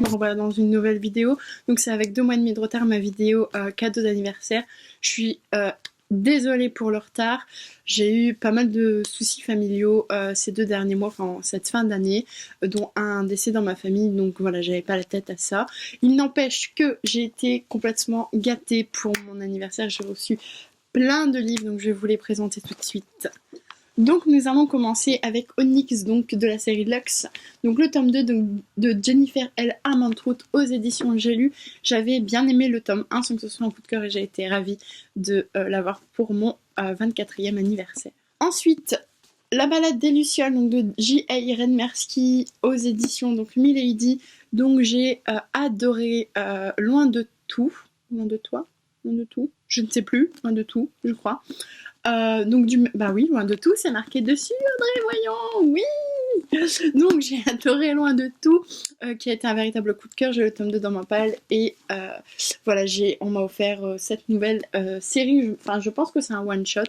revoilà dans une nouvelle vidéo. Donc c'est avec 2 mois et demi de retard ma vidéo cadeau d'anniversaire. Je suis désolée pour le retard. J'ai eu pas mal de soucis familiaux ces 2 derniers mois, enfin cette fin d'année, dont un décès dans ma famille. Donc voilà, j'avais pas la tête à ça. Il n'empêche que j'ai été complètement gâtée pour mon anniversaire. J'ai reçu plein de livres, donc je vais vous les présenter tout de suite. Donc nous allons commencer avec Onyx, donc de la série Lux, donc le tome 2 de Jennifer L. Armentrout aux éditions J'ai lu. J'avais bien aimé le tome 1 sans que ce soit un coup de cœur et j'ai été ravie de l'avoir pour mon 24e anniversaire. Ensuite, La balade des Lucioles, donc de J.A. Redmersky aux éditions donc Milady. Donc j'ai adoré Loin de tout, Loin de toi, Loin de tout, je ne sais plus, Loin de tout, je crois. Donc bah oui, Loin de tout, c'est marqué dessus, Audrey, voyons, oui. Donc j'ai adoré Loin de tout, qui a été un véritable coup de cœur. J'ai le tome 2 dans ma palle et voilà, on m'a offert cette nouvelle série. Enfin, je pense que c'est un one shot.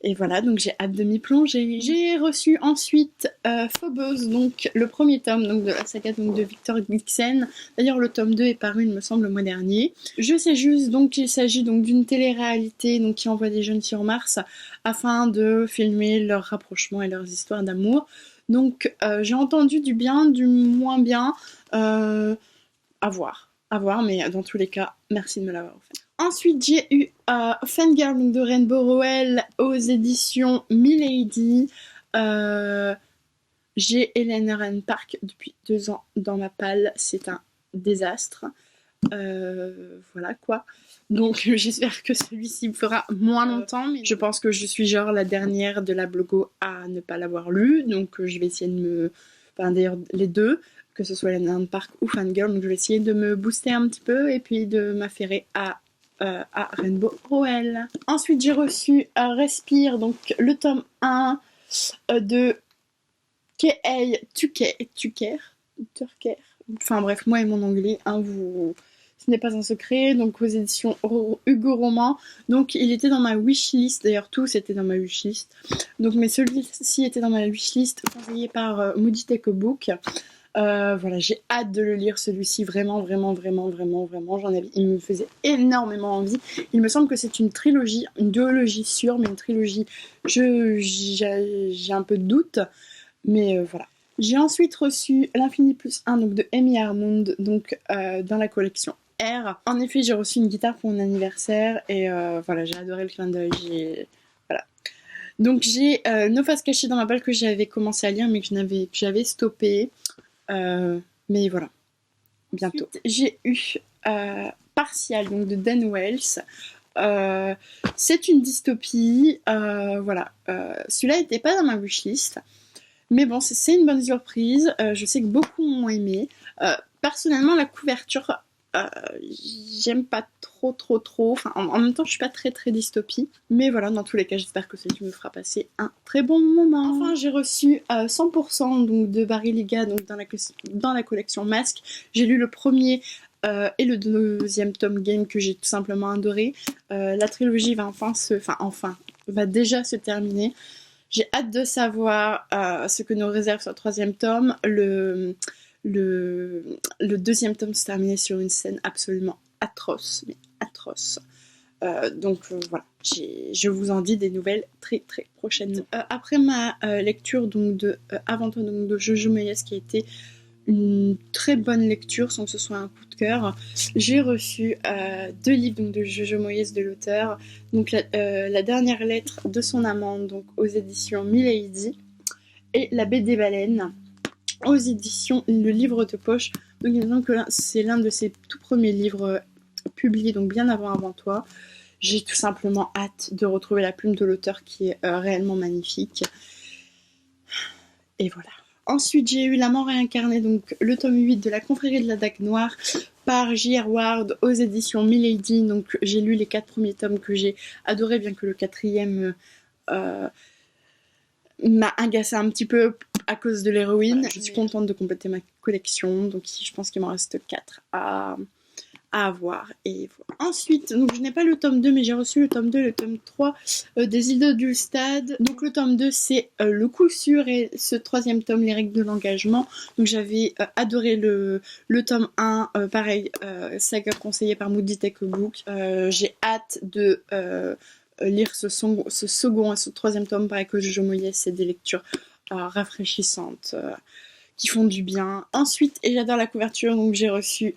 Et voilà, donc j'ai hâte de m'y plonger. J'ai reçu ensuite Phobos, donc le premier tome donc, de la saga donc, de Victor Dixon. D'ailleurs, le tome 2 est paru, il me semble, le mois dernier. Je sais juste donc qu'il s'agit donc d'une télé-réalité donc, qui envoie des jeunes sur Mars afin de filmer leur rapprochement et leurs histoires d'amour. Donc j'ai entendu du bien, du moins bien. À voir, mais dans tous les cas, merci de me l'avoir offert. Ensuite, j'ai eu Fangirl donc de Rainbow Rowell aux éditions Milady. J'ai Hélène Rennes Park depuis 2 ans dans ma palle. C'est un désastre. Voilà quoi. Donc j'espère que celui-ci me fera moins longtemps. Mais je pense que je suis genre la dernière de la blogo à ne pas l'avoir lu. Donc je vais essayer de me... Enfin d'ailleurs les deux, que ce soit Hélène Park ou Fangirl. Donc je vais essayer de me booster un petit peu et puis de m'affairer à Rainbow Rowell. Ensuite j'ai reçu Respire, donc le tome 1 de K.A. Tucker. Enfin bref, moi et mon anglais, hein, ce n'est pas un secret, donc aux éditions Hugo Roman. Donc il était dans ma wishlist, d'ailleurs tous étaient dans ma wishlist. Donc mais celui-ci était dans ma wishlist, conseillé par Moody Take a Book. Voilà, j'ai hâte de le lire celui-ci, vraiment, il me faisait énormément envie. Il me semble que c'est une trilogie, une duologie sûre, mais une trilogie, j'ai un peu de doute, mais voilà. J'ai ensuite reçu L'Infini plus 1 donc de Amy Armand, donc dans la collection R. En effet, j'ai reçu une guitare pour mon anniversaire et voilà, j'ai adoré le clin d'œil. Voilà. Donc j'ai Nos faces cachées dans ma balle que j'avais commencé à lire mais que j'avais stoppé. Mais voilà, bientôt. Ensuite, j'ai eu Partial donc de Dan Wells. C'est une dystopie. Voilà. Celui-là n'était pas dans ma wishlist. Mais bon, c'est une bonne surprise. Je sais que beaucoup m'ont aimé. Personnellement, la couverture, j'aime pas trop. Enfin, en même temps, je suis pas très dystopie. Mais voilà, dans tous les cas, j'espère que celui-ci me fera passer un très bon moment. Enfin, j'ai reçu 100% donc, de Barry Lyga donc, dans la collection Masque. J'ai lu le premier et le deuxième tome game que j'ai tout simplement adoré. La trilogie va va déjà se terminer. J'ai hâte de savoir ce que nous réserve sur le 3e tome. Le deuxième tome se terminait sur une scène absolument atroce, mais atroce. Donc voilà, je vous en dis des nouvelles très prochainement. Après ma lecture donc de Avant toi donc de Jojo Moyes, qui a été une très bonne lecture sans que ce soit un coup de cœur, j'ai reçu 2 livres donc, de Jojo Moyes de l'auteur, donc la dernière lettre de son amant donc aux éditions Milady et La baie des baleines aux éditions Le Livre de Poche. Donc il me semble que c'est l'un de ses tout premiers livres publiés donc bien avant toi. J'ai tout simplement hâte de retrouver la plume de l'auteur qui est réellement magnifique. Et voilà. Ensuite, j'ai eu La mort réincarnée, donc le tome 8 de La confrérie de la Dague Noire par J.R. Ward aux éditions Milady. Donc j'ai lu les 4 premiers tomes que j'ai adoré, bien que le 4e m'a agacé un petit peu à cause de l'héroïne. Voilà, je suis contente de compléter ma collection, donc je pense qu'il m'en reste 4 à à avoir. Et voilà. Ensuite, donc je n'ai pas le tome 2, mais j'ai reçu le tome 2, le tome 3 des Îles d'Ulstad. Donc le tome 2, c'est le coup sûr, et ce troisième tome, les règles de l'engagement. Donc j'avais adoré le tome 1, pareil, saga conseillée par Moody Take a Book. J'ai hâte de lire ce second et ce troisième tome, pareil que Jojo Moyes. C'est des lectures rafraîchissantes, qui font du bien. Ensuite, et j'adore la couverture, donc j'ai reçu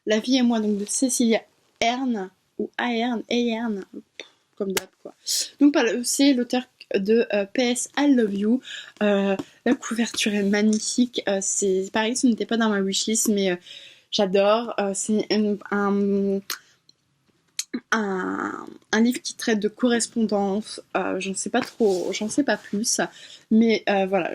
La vie et moi, donc de Cécilia Ahern, ou Ahern, comme d'hab quoi. Donc c'est l'auteur de PS I Love You. La couverture est magnifique. C'est pareil, ce n'était pas dans ma wishlist, mais j'adore. C'est un livre qui traite de correspondance. J'en sais pas plus, mais voilà.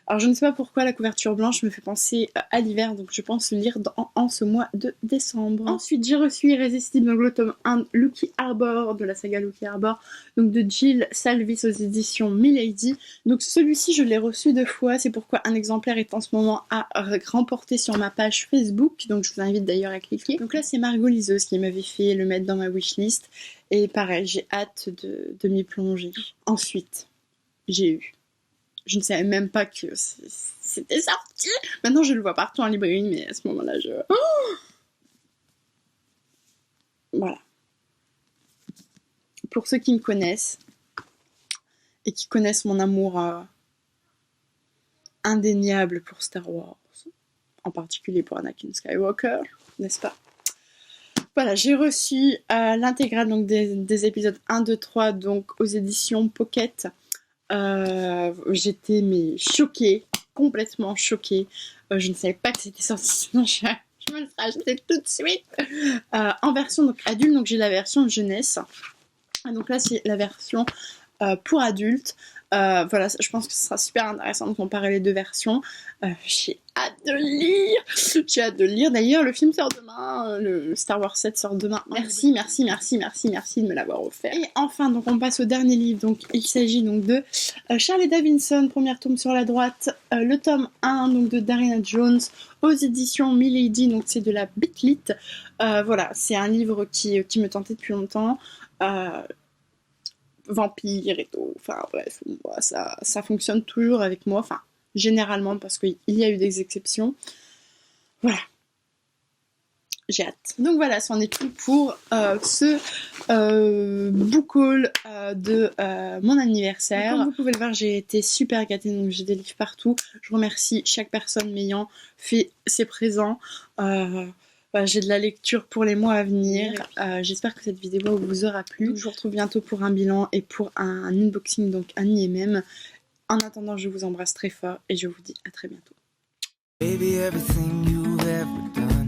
Alors je ne sais pas pourquoi la couverture blanche me fait penser à l'hiver, donc je pense le lire en ce mois de décembre. Ensuite, j'ai reçu Irrésistible, donc le tome 1, Lucky Arbor, de la saga Lucky Arbor, donc de Jill Salvis aux éditions Milady. Donc celui-ci, je l'ai reçu 2 fois, c'est pourquoi un exemplaire est en ce moment à remporter sur ma page Facebook, donc je vous invite d'ailleurs à cliquer. Donc là, c'est Margot Liseuse qui m'avait fait le mettre dans ma wishlist, et pareil, j'ai hâte de m'y plonger. Ensuite, j'ai eu... Je ne savais même pas que c'était sorti. Maintenant, je le vois partout en librairie, mais à ce moment-là, Voilà. Pour ceux qui me connaissent, et qui connaissent mon amour indéniable pour Star Wars, en particulier pour Anakin Skywalker, n'est-ce pas? Voilà, j'ai reçu l'intégrale donc des épisodes 1, 2, 3, donc aux éditions Pocket. J'étais choquée, complètement choquée. Je ne savais pas que c'était sorti, sinon je me le serais acheté tout de suite. En version donc adulte, donc j'ai la version jeunesse. Donc là c'est la version pour adultes. Voilà, je pense que ce sera super intéressant de comparer les deux versions. J'ai hâte de lire. D'ailleurs, le film sort demain, le Star Wars 7 sort demain. Merci de me l'avoir offert. Et enfin, donc on passe au dernier livre. Donc il s'agit donc de Charlie Davidson, premier tome sur la droite, le tome 1 donc de Darina Jones aux éditions Milady. Donc c'est de la Bitlit. Voilà, c'est un livre qui me tentait depuis longtemps. Vampire et tout, enfin bref, ça fonctionne toujours avec moi, enfin généralement, parce qu'il y a eu des exceptions. Voilà, j'ai hâte. Donc voilà, c'en est tout pour ce book haul de mon anniversaire. Donc, comme vous pouvez le voir, j'ai été super gâtée, donc j'ai des livres partout. Je remercie chaque personne m'ayant fait ses présents. Voilà, j'ai de la lecture pour les mois à venir. J'espère que cette vidéo vous aura plu. Donc, je vous retrouve bientôt pour un bilan et pour un unboxing, donc un IMM. En attendant, je vous embrasse très fort et je vous dis à très bientôt. Baby, everything you've ever done